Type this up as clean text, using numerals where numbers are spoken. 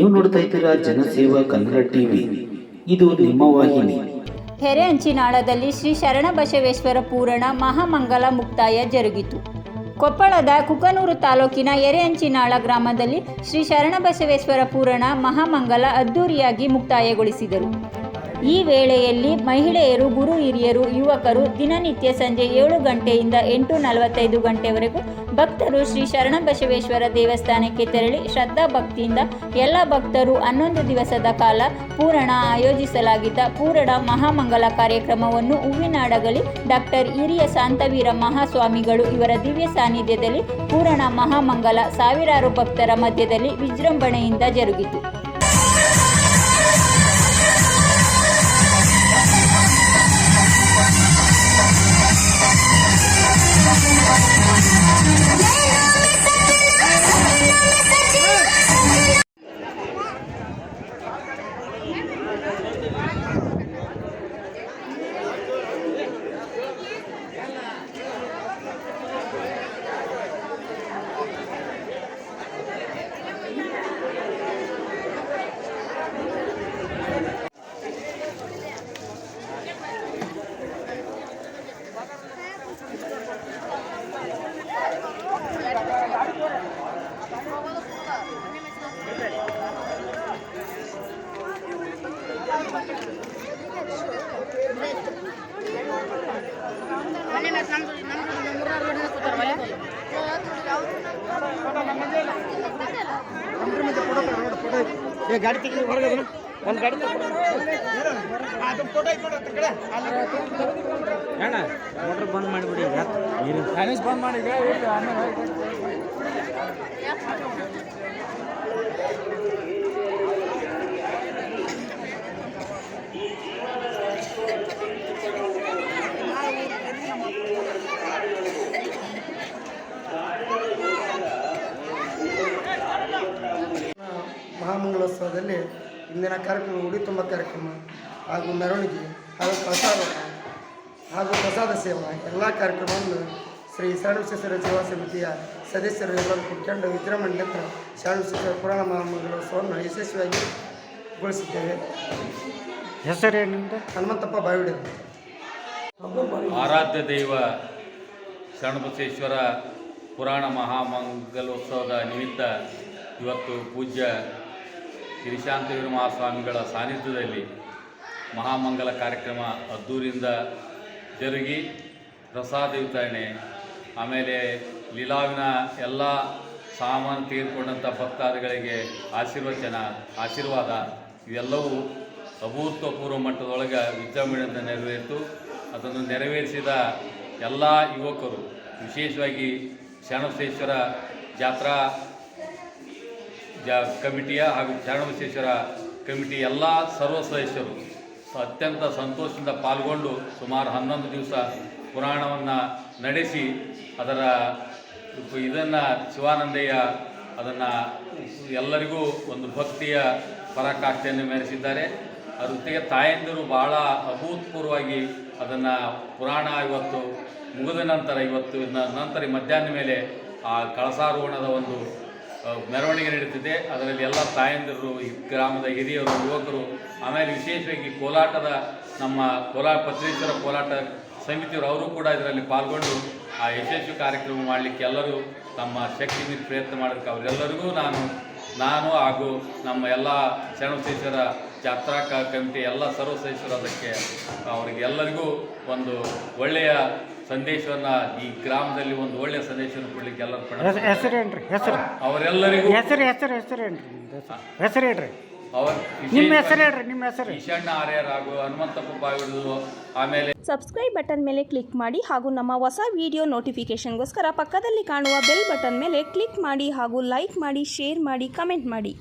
ನೀವು ನೋಡ್ತಾ ಇದ್ದೀರಾ ಜನಸೇವಾ ಕನ್ನಡ ಟಿವಿ, ಇದು ನಿಮ್ಮ ವಾಹಿನಿ. ಹೆರೆಹಂಚಿನಾಳದಲ್ಲಿ ಶ್ರೀ ಶರಣಬಸವೇಶ್ವರ ಪೂರಣ ಮಹಾಮಂಗಲ ಮುಕ್ತಾಯ ಜರುಗಿತು. ಕೊಪ್ಪಳದ ಕುಕನೂರು ತಾಲೂಕಿನ ಹೆರೆಹಂಚಿನಾಳ ಗ್ರಾಮದಲ್ಲಿ ಶ್ರೀ ಶರಣಬಸವೇಶ್ವರ ಪೂರಣ ಮಹಾಮಂಗಲ ಅದ್ದೂರಿಯಾಗಿ ಮುಕ್ತಾಯಗೊಳಿಸಿದರು. ಈ ವೇಳೆಯಲ್ಲಿ ಮಹಿಳೆಯರು, ಗುರು ಹಿರಿಯರು, ಯುವಕರು ದಿನನಿತ್ಯ ಸಂಜೆ 7 ಗಂಟೆಯಿಂದ 8:45 ಗಂಟೆವರೆಗೂ ಭಕ್ತರು ಶ್ರೀ ಶರಣಬಸವೇಶ್ವರ ದೇವಸ್ಥಾನಕ್ಕೆ ತೆರಳಿ ಶ್ರದ್ಧಾ ಭಕ್ತಿಯಿಂದ ಎಲ್ಲ ಭಕ್ತರು 11 ದಿವಸದ ಕಾಲ ಪೂರಣ ಆಯೋಜಿಸಲಾಗಿದ್ದ ಪೂರಣ ಮಹಾಮಂಗಲ ಕಾರ್ಯಕ್ರಮವನ್ನು ಹೂವಿನಾಡಗಲಿ ಡಾಕ್ಟರ್ ಹಿರಿಯ ಶಾಂತವೀರ ಮಹಾಸ್ವಾಮಿಗಳು ಇವರ ದಿವ್ಯ ಸಾನ್ನಿಧ್ಯದಲ್ಲಿ ಪೂರಣ ಮಹಾಮಂಗಲ ಸಾವಿರಾರು ಭಕ್ತರ ಮಧ್ಯದಲ್ಲಿ ವಿಜೃಂಭಣೆಯಿಂದ ಜರುಗಿತು. ಗಾಡಿ ತೆಗೆದು ಹೊರಗೆ ಒಂದು ಗಾಡಿ ಅಣ್ಣ ಮೋಟ್ರ್ ಬಂದ್ ಮಾಡಿಬಿಡಿ, ಬಂದ್ ಮಾಡಿ ಮಹಾಮಂಗಲೋತ್ಸವದಲ್ಲಿ ಇಂದಿನ ಕಾರ್ಯಕ್ರಮ ಉಡಿ ತುಂಬ ಕಾರ್ಯಕ್ರಮ ಹಾಗೂ ಮೆರವಣಿಗೆ ಹಾಗೂ ಪ್ರಸಾದ ಸೇವಾ ಎಲ್ಲ ಕಾರ್ಯಕ್ರಮವನ್ನು ಶ್ರೀ ಶರಣಬಸವೇಶ್ವರ ಸೇವಾ ಸಮಿತಿಯ ಸದಸ್ಯರು ಎಲ್ಲರೂ ಕುತ್ಕೊಂಡು ವಿಜೃಂಭಣೆಯಿಂದ ಶರಣಬಸವೇಶ್ವರ ಪುರಾಣ ಮಹಾಮಂಗಲೋತ್ಸವವನ್ನು ಯಶಸ್ವಿಯಾಗಿ ಗೊಳಿಸಿದ್ದೇವೆ. ಹೆಸರೇನಿಂದ ಹನುಮಂತಪ್ಪ ಬಾವಿಡೆ. ಆರಾಧ್ಯ ದೈವ ಶರಣಬಸವೇಶ್ವರ ಪುರಾಣ ಮಹಾಮಂಗಲೋತ್ಸವದ ನಿಮಿತ್ತ ಇವತ್ತು ಪೂಜ್ಯ ಶ್ರೀಶಾಂತವೀರ ಮಹಾಸ್ವಾಮಿಗಳ ಸಾನ್ನಿಧ್ಯದಲ್ಲಿ ಮಹಾಮಂಗಲ ಕಾರ್ಯಕ್ರಮ ಅದ್ದೂರಿಯಿಂದ ಜರುಗಿ ಪ್ರಸಾದ ವಿತರಣೆ, ಆಮೇಲೆ ಲೀಲಾವಿನ ಎಲ್ಲ ಸಾಮಾನು ತೆಗೆದುಕೊಂಡಂಥ ಭಕ್ತಾದಿಗಳಿಗೆ ಆಶೀರ್ವಾದ ಇವೆಲ್ಲವೂ ಅಭೂತಪೂರ್ವ ಮಟ್ಟದೊಳಗೆ ವಿಜೃಂಭಣೆಯಿಂದ ನೆರವೇರಿತು. ಅದನ್ನು ನೆರವೇರಿಸಿದ ಎಲ್ಲ ಯುವಕರು, ವಿಶೇಷವಾಗಿ ಶರಣಬಸವೇಶ್ವರ ಜಾತ್ರಾ ಕಮಿಟಿಯ ಹಾಗೂ ಶರಣಬಸವೇಶ್ವರ ಕಮಿಟಿ ಎಲ್ಲ ಸರ್ವ ಸದಸ್ಯರು ಅತ್ಯಂತ ಸಂತೋಷದಿಂದ ಪಾಲ್ಗೊಂಡು ಸುಮಾರು 11 ದಿವಸ ಪುರಾಣವನ್ನು ನಡೆಸಿ ಇದನ್ನು ಶಿವಾನಂದಯ್ಯ ಅದನ್ನು ಎಲ್ಲರಿಗೂ ಒಂದು ಭಕ್ತಿಯ ಪರಾಕಾಷ್ಠೆಯನ್ನು ಮೆರೆಸಿದ್ದಾರೆ. ಅದ್ರ ಜೊತೆಗೆ ತಾಯಂದಿರು ಭಾಳ ಅಭೂತಪೂರ್ವವಾಗಿ ಅದನ್ನು ಪುರಾಣ ಇವತ್ತು ಮುಗಿದ ನಂತರ ನಂತರ ಮಧ್ಯಾಹ್ನ ಮೇಲೆ ಆ ಕಳಸಾರೋಹಣದ ಒಂದು ಮೆರವಣಿಗೆ ನಡೀತಿದೆ. ಅದರಲ್ಲಿ ಎಲ್ಲ ತಾಯಂದಿರು, ಗ್ರಾಮದ ಹಿರಿಯರು, ಯುವಕರು, ಆಮೇಲೆ ವಿಶೇಷವಾಗಿ ನಮ್ಮ ಪತ್ರೇಶ್ವರ ಕೋಲಾಟ ಸಮಿತಿಯವರು ಅವರು ಕೂಡ ಇದರಲ್ಲಿ ಪಾಲ್ಗೊಂಡು ಆ ಯಶಸ್ವಿ ಕಾರ್ಯಕ್ರಮ ಮಾಡಲಿಕ್ಕೆ ಎಲ್ಲರೂ ತಮ್ಮ ಶಕ್ತಿ ಮೀರಿ ಪ್ರಯತ್ನ ಮಾಡೋದಕ್ಕೆ ಅವರೆಲ್ಲರಿಗೂ ನಾನು ಹಾಗೂ ನಮ್ಮ ಎಲ್ಲ ಶರಣಬಸವೇಶ್ವರ ಜಾತ್ರಾ ಕಮಿಟಿ ಎಲ್ಲ ಸರ್ವ ಸದಸ್ಯರು ಅದಕ್ಕೆ ಅವರಿಗೆಲ್ಲರಿಗೂ ಒಂದು ಒಳ್ಳೆಯ ಸಂದೇಶವನ್ನು ಈ ಗ್ರಾಮದಲ್ಲಿ ಒಂದು ಒಳ್ಳೆಯ ಸಂದೇಶವನ್ನು ಕೊಡಲಿಕ್ಕೆ ಎಲ್ಲರೂ ಅವರೆಲ್ಲರಿಗೂ ಈಶಾನ್ಯ ಆರ್ಯರ್ ಹಾಗೂ ಹನುಮಂತಪ್ಪ ಬಾವಿಡು. ಆಮೇಲೆ ಸಬ್ಸ್ಕ್ರೈಬ್ ಬಟನ್ ಮೇಲೆ ಕ್ಲಿಕ್ ಮಾಡಿ ಹಾಗೂ ನಮ್ಮ ಹೊಸ ವಿಡಿಯೋ ನೋಟಿಫಿಕೇಷನ್ಗೋಸ್ಕರ ಪಕ್ಕದಲ್ಲಿ ಕಾಣುವ ಬೆಲ್ ಬಟನ್ ಮೇಲೆ ಕ್ಲಿಕ್ ಮಾಡಿ ಹಾಗೂ ಲೈಕ್ ಮಾಡಿ, ಶೇರ್ ಮಾಡಿ, ಕಮೆಂಟ್ ಮಾಡಿ.